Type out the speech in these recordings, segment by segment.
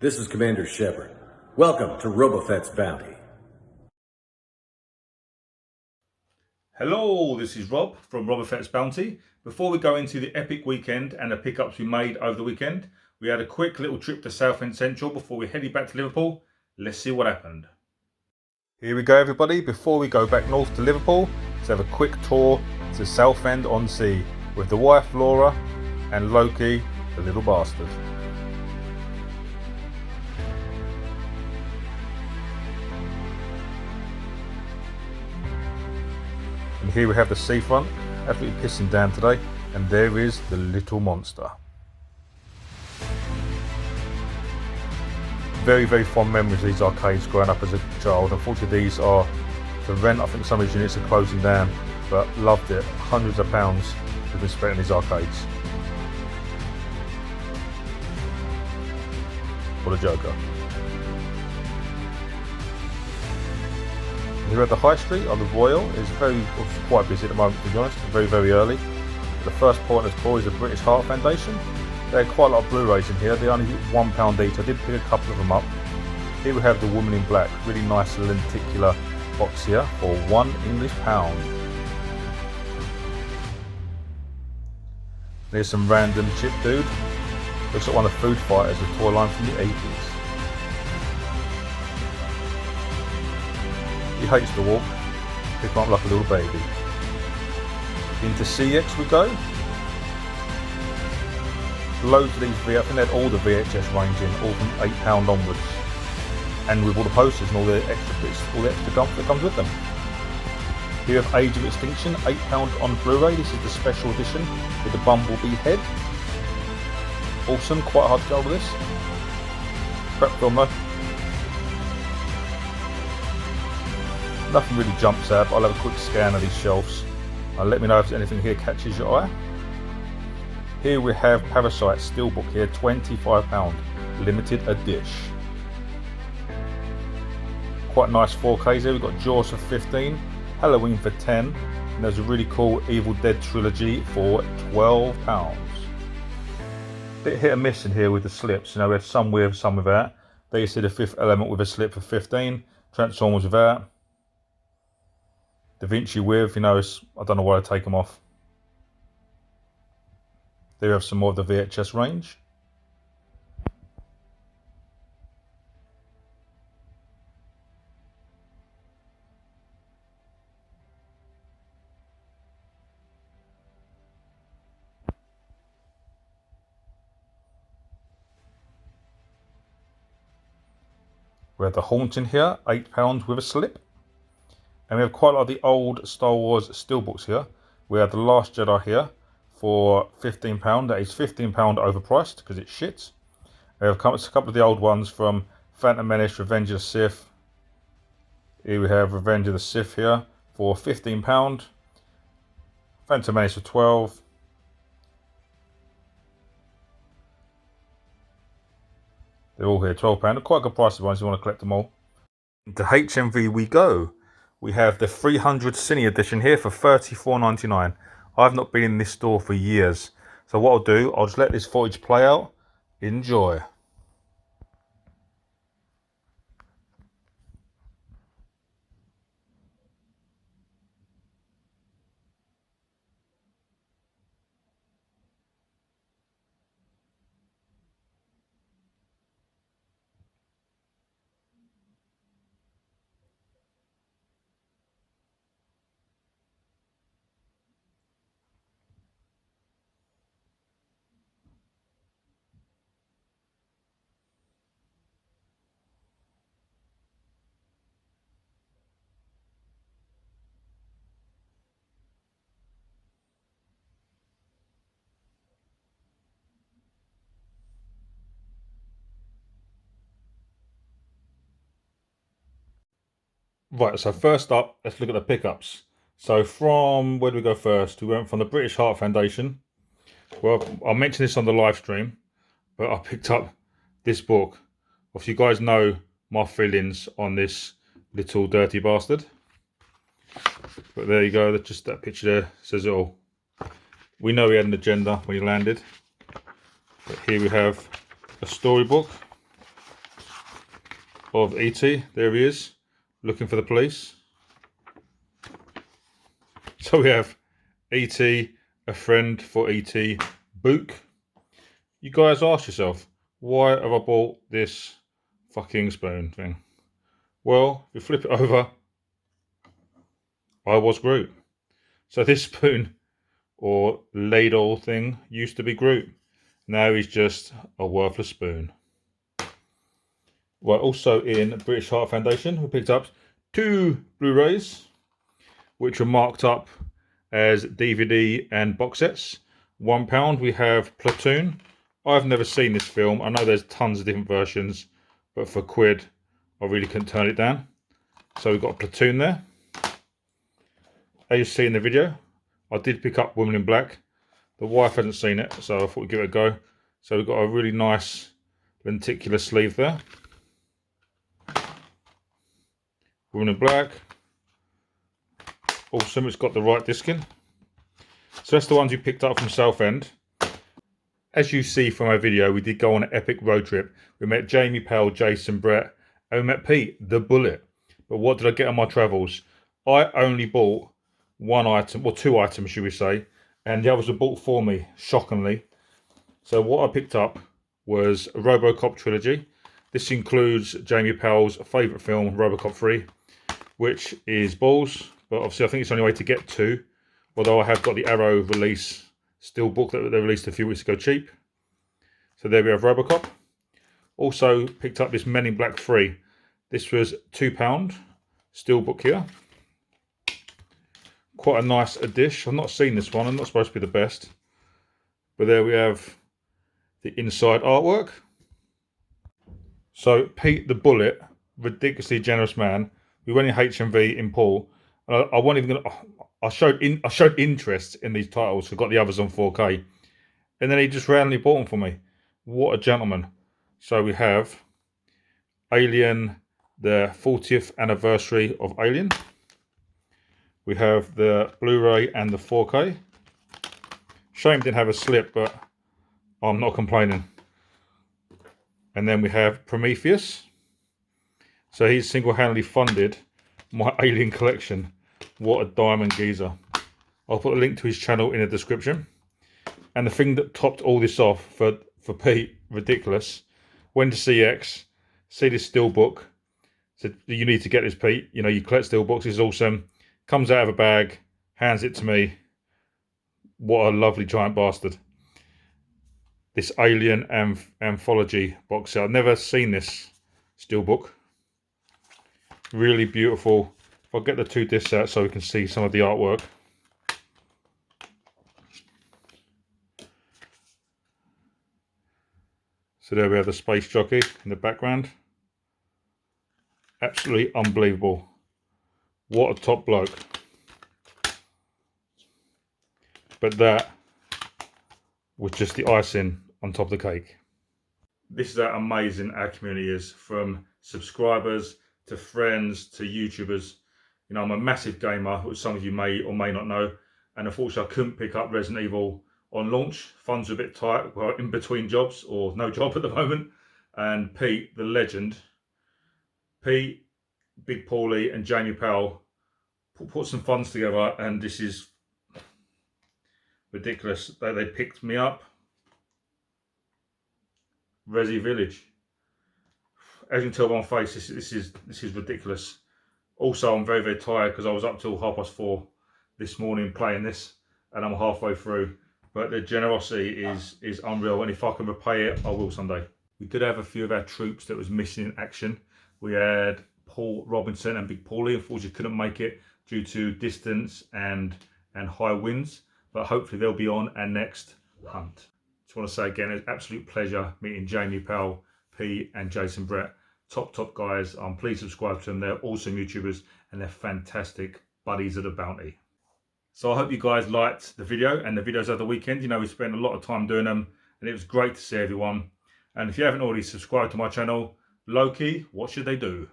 This is Commander Shepard. Welcome to Robafetts Bounty. Hello, this is Rob from Robafetts Bounty. Before we go into the epic weekend and the pickups we made over the weekend, we had a quick little trip to Southend Central before we headed back to Liverpool. Let's see what happened. Here we go, everybody. Before we go back north to Liverpool, let's have a quick tour to Southend-on-Sea with the wife Laura and Loki, the little bastard. And here we have the seafront, absolutely pissing down today, and there is the little monster. Very, very fond memories of these arcades growing up as a child. Unfortunately, these are for rent. I think some of these units are closing down, but loved it. Hundreds of pounds have been spent in these arcades. What a joker. Here at the High Street on the Royal is quite busy at the moment, to be honest, very, very early. The first point of call is the British Heart Foundation. There are quite a lot of Blu-rays in here. They're only £1 each. I did pick a couple of them up. Here we have the Woman in Black, really nice lenticular box here for £1 English. There's some random chip dude. Looks like one of the Food Fighters, a toy line from the 80s. He hates to walk, pick him up like a little baby. Into CX we go. Loads of these I think they had all the VHS range in, all from £8 onwards. And with all the posters and all the extra bits, all the extra gump that comes with them. Here we have Age of Extinction, £8 on Blu-ray. This is the special edition with the Bumblebee head. Awesome, quite hard to get over this. Crap film though. Nothing really jumps out, but I'll have a quick scan of these shelves. Let me know if anything here catches your eye. Here we have Parasite Steelbook here, £25, limited edition. Quite nice 4Ks here. We've got Jaws for 15, Halloween for 10, and there's a really cool Evil Dead trilogy for £12. Bit hit and miss in here with the slips. You know, we have some with, some without. There you see the Fifth Element with a slip for 15, Transformers without. Da Vinci with, you know, I don't know why I take them off. There you have some more of the VHS range. We have the Haunting here, £8 with a slip. And we have quite a lot of the old Star Wars steelbooks here. We have The Last Jedi here for £15. That is £15 overpriced because it's shit. We have a couple of the old ones from Phantom Menace, Revenge of the Sith. Here we have Revenge of the Sith here for £15. Phantom Menace for 12. They're all here, £12. Quite a good price of ones if you want to collect them all. Into HMV we go. We have the 300 Cine edition here for $34.99. I've not been in this store for years. So what I'll do, I'll just let this footage play out. Enjoy. Right, so first up, let's look at the pickups. So from, where do we go first? We went from the British Heart Foundation. Well, I'll mention this on the live stream, but I picked up this book. Obviously, you guys know my feelings on this little dirty bastard. But there you go, just that picture there says it all. We know he had an agenda when he landed. But here we have a storybook. of E.T. There he is, looking for the police. So we have E.T., a friend for E.T., Book. You guys ask yourself, why have I bought this fucking spoon thing? Well, if you flip it over, I was Groot. So this spoon or ladle thing used to be Groot. Now he's just a worthless spoon. Right, also in British Heart Foundation, we picked up 2 Blu-rays, which were marked up as DVD and box sets. £1. We have Platoon. I've never seen this film. I know there's tons of different versions, but for £1, I really couldn't turn it down. So we've got Platoon there. As you see in the video, I did pick up Woman in Black. The wife hasn't seen it, so I thought we'd give it a go. So we've got a really nice lenticular sleeve there. Woman in Black. Awesome, it's got the right disc in. So that's the ones we picked up from Southend. As you see from our video, we did go on an epic road trip. We met Jamie, Powell, Jason, Brett, and we met Pete, the Bullet. But what did I get on my travels? I only bought 1 item, or 2 items should we say, and the others were bought for me, shockingly. So what I picked up was a RoboCop trilogy. This includes Jamie Powell's favourite film, RoboCop 3, which is balls, but obviously I think it's the only way to get 2, although I have got the Arrow release steelbook that they released a few weeks ago cheap. So there we have RoboCop. Also picked up this Men in Black 3. This was £2 steelbook here. Quite a nice edition. I've not seen this one. I'm not supposed to be the best. But there we have the inside artwork. So Pete the Bullet, ridiculously generous man. We went in HMV in Paul. And I wasn't even gonna. I showed interest in these titles. I got the others on 4K, and then he just randomly bought them for me. What a gentleman! So we have Alien, the 40th anniversary of Alien. We have the Blu-ray and the 4K. Shame didn't have a slip, but I'm not complaining. And then we have Prometheus. So he's single-handedly funded my Alien collection. What a diamond geezer. I'll put a link to his channel in the description. And the thing that topped all this off for Pete, ridiculous, went to CX, see this steelbook, said, you need to get this, Pete. You know, you collect steelbooks, it's awesome. Comes out of a bag, hands it to me. What a lovely giant bastard. This Alien anthology box set. I've never seen this steelbook. Really beautiful. I'll get the 2 discs out so we can see some of the artwork. So there we have the space jockey in the background. Absolutely unbelievable. What a top bloke. But that was just the icing on top of the cake. This is how amazing our community is, from subscribers to friends to YouTubers. You know, I'm a massive gamer, which some of you may or may not know, and unfortunately I couldn't pick up Resident Evil on launch. Funds were a bit tight, well, in between jobs, or no job at the moment. And Pete, the legend, Pete, Big Pauly and Jamie Powell put some funds together, and this is ridiculous. They picked me up. Resi Village. As you can tell by my face, this is ridiculous. Also, I'm very, very tired because I was up till 4:30 this morning playing this, and I'm halfway through. But the generosity is unreal, and if I can repay it, I will someday. We did have a few of our troops that was missing in action. We had Paul Robinson and Big Pauly. Unfortunately, couldn't make it due to distance and high winds. But hopefully, they'll be on our next hunt. Just want to say again, it's an absolute pleasure meeting Jamie Powell, Pete, and Jason Brett. Top guys. Please subscribe to them. They're awesome YouTubers and they're fantastic buddies of the bounty. So I hope you guys liked the video and the videos of the weekend. You know, we spent a lot of time doing them and it was great to see everyone. And if you haven't already subscribed to my channel, low-key, what should they do?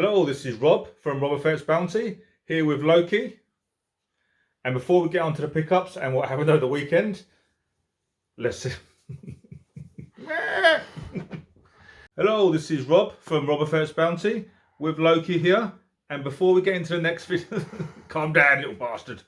Hello, this is Rob from Robafetts Bounty, here with Loki. And before we get on to the pickups and what happened over the weekend, let's see. Hello, this is Rob from Robafetts Bounty with Loki here. And before we get into the next video, calm down, little bastard.